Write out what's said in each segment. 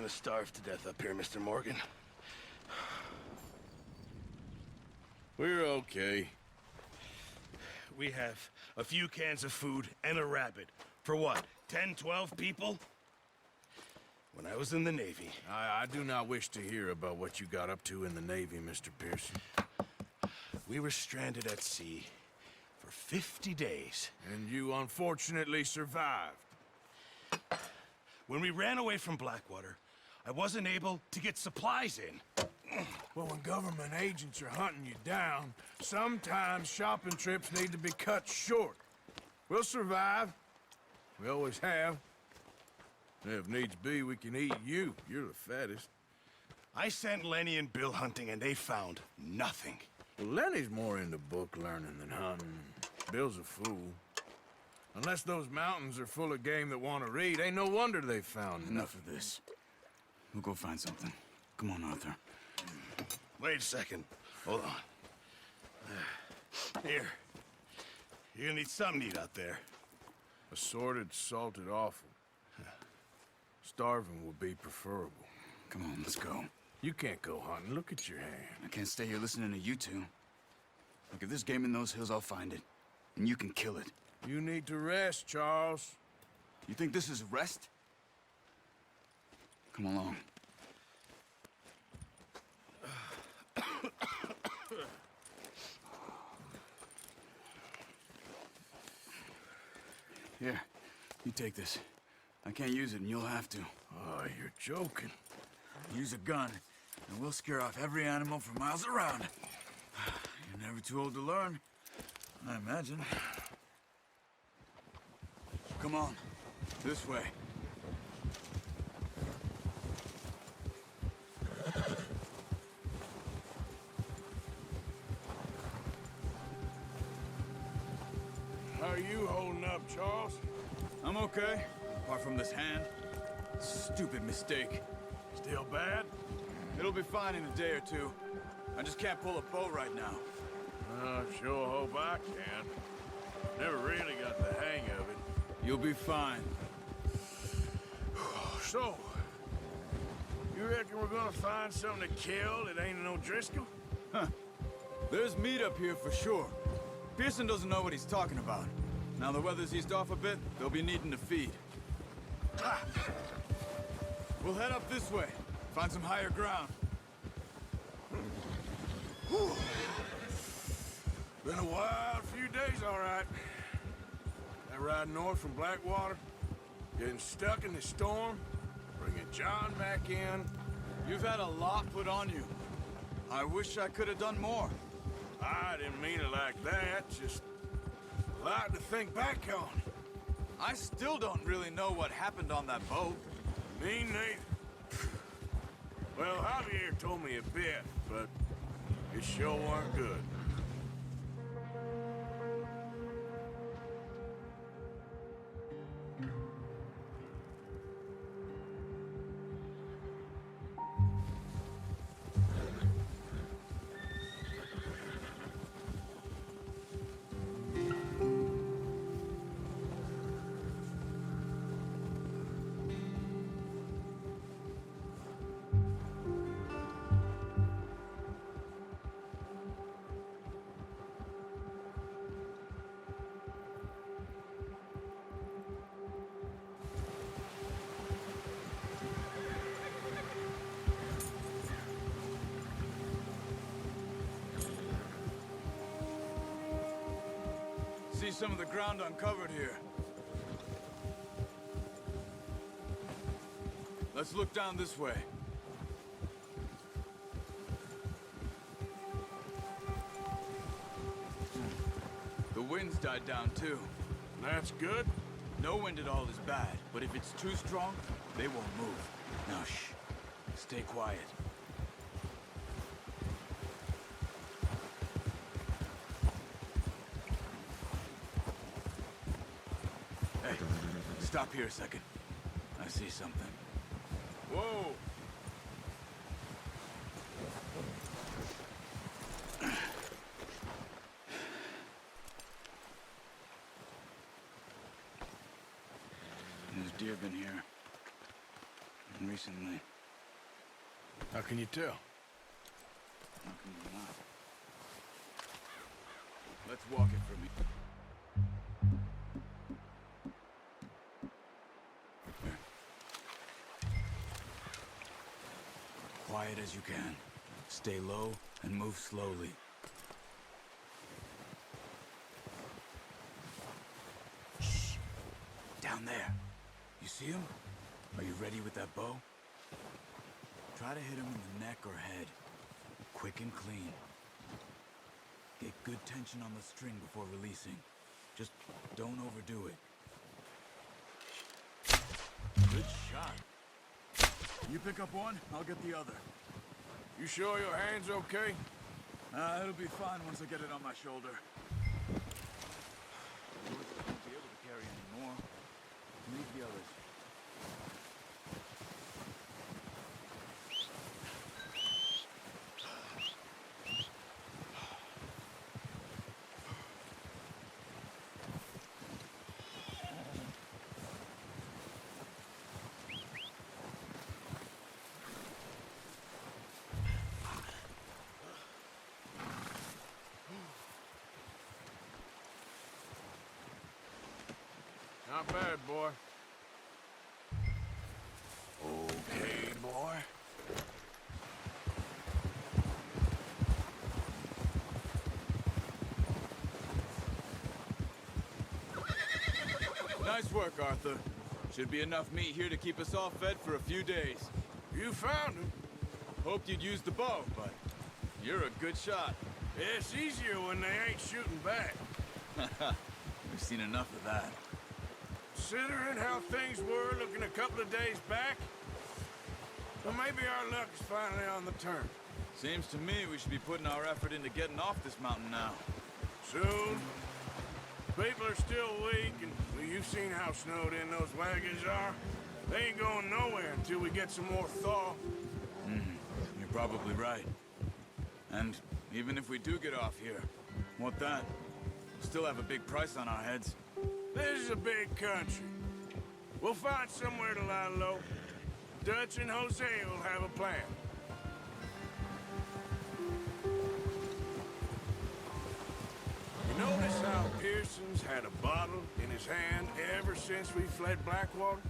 gonna starve to death up here, Mr. Morgan. We're okay. We have a few cans of food and a rabbit. For what, 10, 12 people? When I was in the Navy... I do not wish to hear about what you got up to in the Navy, Mr. Pearson. We were stranded at sea for 50 days. And you unfortunately survived. When we ran away from Blackwater, I wasn't able to get supplies in. Well, when government agents are hunting you down, sometimes shopping trips need to be cut short. We'll survive. We always have. If needs be, we can eat you. You're the fattest. I sent Lenny and Bill hunting, and they found nothing. Well, Lenny's more into book learning than hunting. Bill's a fool. Unless those mountains are full of game that want to read, ain't no wonder they found Enough of this. We'll go find something. Come on, Arthur. Wait a second. Hold on. Here. You're gonna need something to eat out there. Assorted, salted offal. Starving would be preferable. Come on, let's go. You can't go hunting. Look at your hand. I can't stay here listening to you two. Look, if there's game in those hills, I'll find it. And you can kill it. You need to rest, Charles. You think this is rest? Come along. Here, you take this. I can't use it, and you'll have to. Oh, you're joking. Use a gun, and we'll scare off every animal for miles around. You're never too old to learn, I imagine. Come on, this way. How are you holding up, Charles? I'm okay, apart from this hand. Stupid mistake. Still bad? It'll be fine in a day or two. I just can't pull a bow right now. I sure hope I can. Never really got the hang of it. You'll be fine. So, you reckon we're gonna find something to kill that ain't no Driscoll? Huh. There's meat up here for sure. Pearson doesn't know what he's talking about. Now the weather's eased off a bit, they'll be needing to feed. We'll head up this way. Find some higher ground. Whew. Been a wild few days, all right. That ride north from Blackwater, getting stuck in the storm, bringing John back in. You've had a lot put on you. I wish I could have done more. I didn't mean it like that, just a lot to think back on. I still don't really know what happened on that boat. Me neither. Well, Javier told me a bit, but it sure weren't good. See some of the ground uncovered here. Let's look down this way. The wind's died down too. That's good. No wind at all is bad, but if it's too strong, they won't move. Now shh. Stay quiet. Hey, stop here a second. I see something. Whoa! There's deer been here. And recently. How can you tell? How can you not? Let's walk it for me. Here. Quiet as you can. Stay low and move slowly. Shh. Down there. You see him? Are you ready with that bow? Try to hit him in the neck or head. Quick and clean. Get good tension on the string before releasing. Just don't overdo it. Good shot. You pick up one, I'll get the other. You sure your hand's okay? It'll be fine once I get it on my shoulder. Yours won't be able to carry anymore. Leave the others. Not bad, boy. Okay, boy. Nice work, Arthur. Should be enough meat here to keep us all fed for a few days. You found him. Hoped you'd use the bow, but you're a good shot. It's easier when they ain't shooting back. We've seen enough of that. Considering how things were looking a couple of days back, well, maybe our luck is finally on the turn. Seems to me we should be putting our effort into getting off this mountain now. Soon. People are still weak, and well, you've seen how snowed in those wagons are. They ain't going nowhere until we get some more thaw. You're probably right. And even if we do get off here, what then? We'll still have a big price on our heads. This is a big country. We'll find somewhere to lie low. Dutch and Jose will have a plan. You notice how Pearson's had a bottle in his hand ever since we fled Blackwater?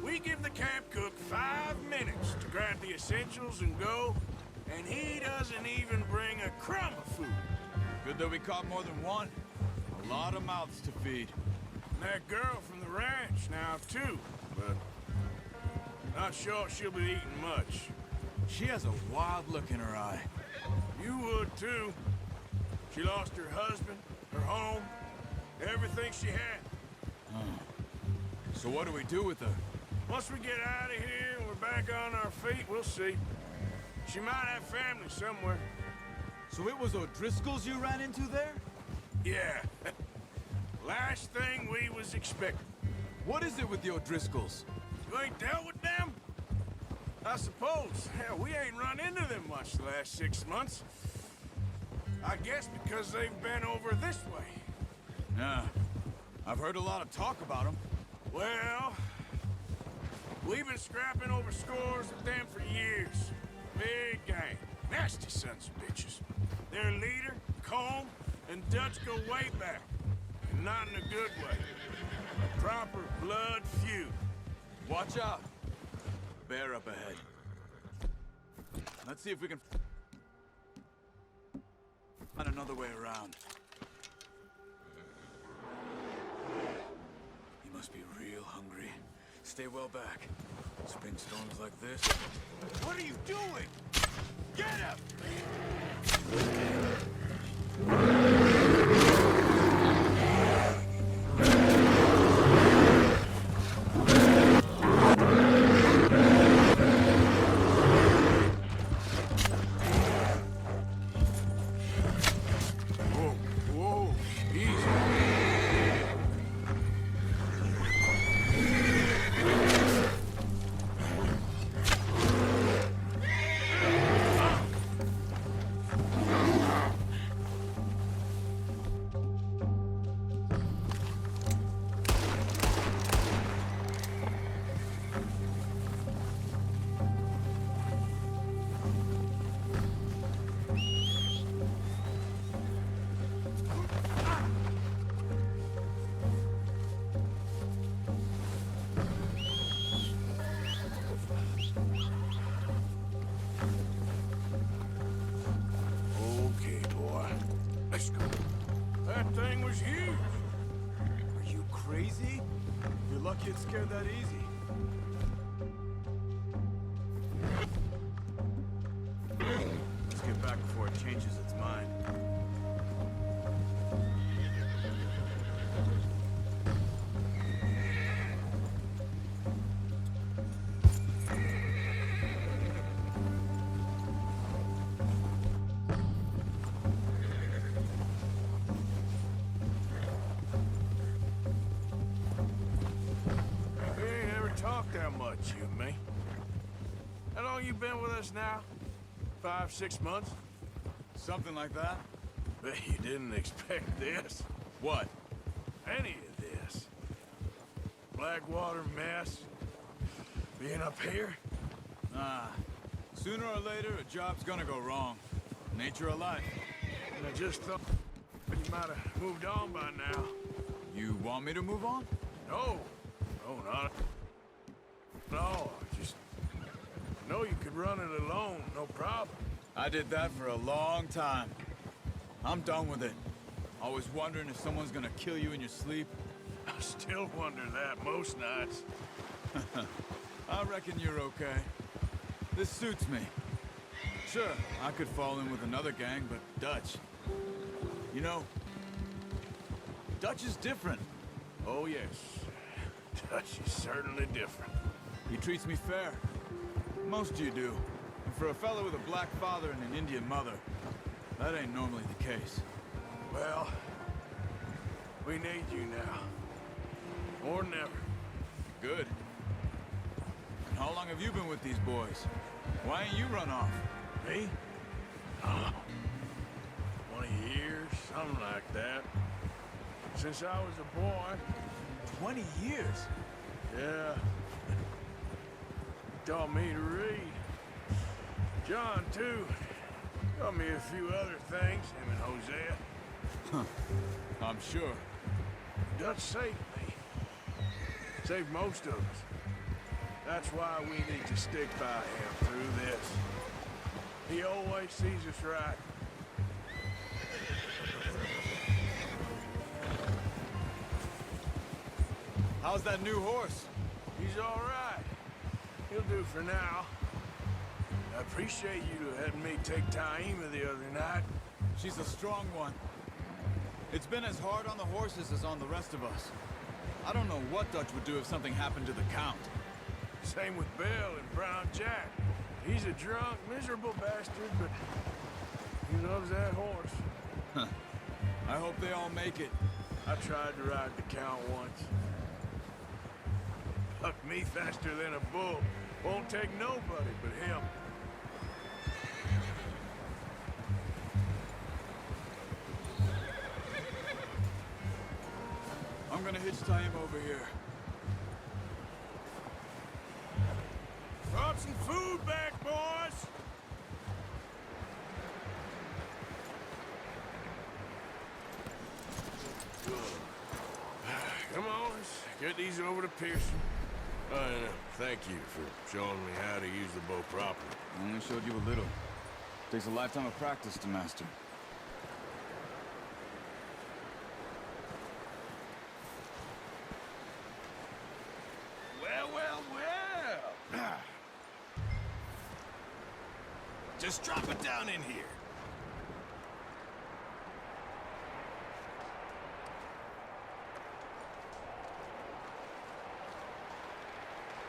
We give the camp cook 5 minutes to grab the essentials and go, and he doesn't even bring a crumb of food. Good that we caught more than one. A lot of mouths to feed. And that girl from the ranch now, too, but not sure she'll be eating much. She has a wild look in her eye. You would, too. She lost her husband, her home, everything she had. So what do we do with her? Once we get out of here and we're back on our feet, we'll see. She might have family somewhere. So it was O'Driscoll's you ran into there? Yeah. Last thing we was expecting. What is it with the O'Driscolls? You ain't dealt with them? I suppose. Hell, we ain't run into them much the last 6 months. I guess because they've been over this way. Yeah. I've heard a lot of talk about them. Well, we've been scrapping over scores with them for years. Big gang. Nasty sons of bitches. Their leader, Combe, and Dutch go way back. And not in a good way. A proper blood feud. Watch out. Bear up ahead. Let's see if we can find another way around. He must be real hungry. Stay well back. Spring storms like this. What are you doing? Get him! Whoa, whoa, easy. school. That thing was huge. Are you crazy? You're lucky it's scared that easy. Let's get back before it changes its mind. We ain't ever talked that much, you and me. How long you been with us now? 5, 6 months? Something like that? Bet you didn't expect this. What? Any of this. Blackwater mess. Being up here? Sooner or later, a job's gonna go wrong. Nature of life. And I just thought you might have moved on by now. You want me to move on? No. No, not. No, I just know you could run it alone, no problem. I did that for a long time. I'm done with it. Always wondering if someone's gonna kill you in your sleep. I still wonder that most nights. I reckon you're okay. This suits me. Sure, I could fall in with another gang, but Dutch... You know, Dutch is different. Oh, yes. Dutch is certainly different. He treats me fair. Most of you do. And for a fellow with a black father and an Indian mother, that ain't normally the case. Well, we need you now. More than ever. Good. And how long have you been with these boys? Why ain't you run off? Me? 20 years, something like that. Since I was a boy. 20 years? Yeah. Taught me to read. John, too. Taught me a few other things, him and Hosea. I'm sure. Dutch saved me. Saved most of us. That's why we need to stick by him through this. He always sees us right. How's that new horse? He's all right. He'll do for now. I appreciate you letting me take Taima the other night. She's a strong one. It's been as hard on the horses as on the rest of us. I don't know what Dutch would do if something happened to the Count. Same with Bill and Brown Jack. He's a drunk, miserable bastard, but he loves that horse. I hope they all make it. I tried to ride the Count once. Bucked me faster than a bull. Won't take nobody but him. I'm gonna hitch tie him over here. Brought some food back, boys! Good. Come on, let's get these over to Pearson. Thank you for showing me how to use the bow properly. I only showed you a little. Takes a lifetime of practice to master. Well, well, well. Just drop it down in here.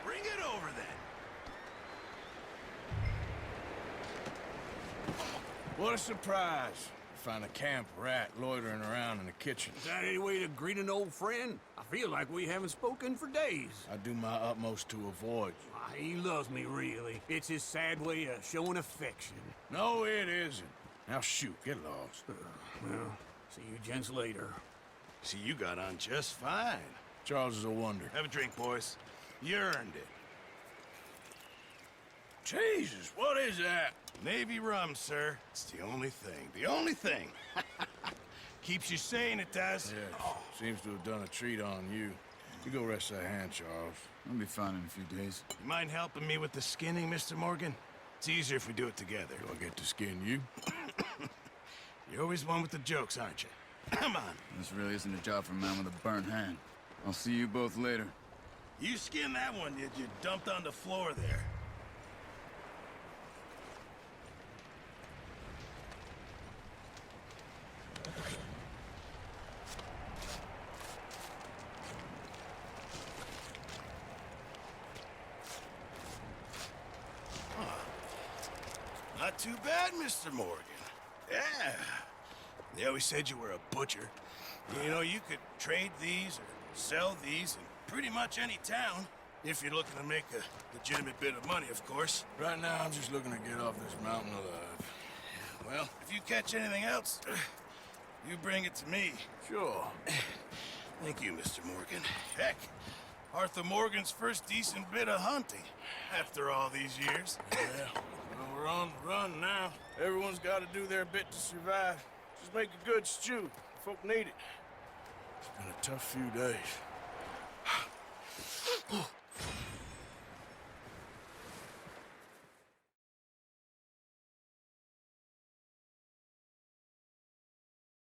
Bring it over then. What a surprise. Find a camp rat loitering around in the kitchen. Is that any way to greet an old friend? I feel like we haven't spoken for days. I do my utmost to avoid you. He loves me, really. It's his sad way of showing affection. No, it isn't. Now shoot, get lost. Well, see you gents later. See, you got on just fine. Charles is a wonder. Have a drink, boys. You earned it. Jesus, what is that? Navy rum, sir. It's the only thing. The only thing. Keeps you sane, it does. Yes, seems to have done a treat on you. You go rest that hand, Charles. I'll be fine in a few days. You mind helping me with the skinning, Mr. Morgan? It's easier if we do it together. Do I get to skin you? You're always one with the jokes, aren't you? Come on. This really isn't a job for a man with a burnt hand. I'll see you both later. You skinned that one, did you? Dumped on the floor there. Not too bad, Mr. Morgan. Yeah. They always said you were a butcher. You know, you could trade these or sell these in pretty much any town, if you're looking to make a legitimate bit of money, of course. Right now, I'm just looking to get off this mountain alive. Well, if you catch anything else, you bring it to me. Sure. Thank you, Mr. Morgan. Heck, Arthur Morgan's first decent bit of hunting after all these years. Yeah. Well, we're on the run now. Everyone's got to do their bit to survive. Just make a good stew. Folk need it. It's been a tough few days.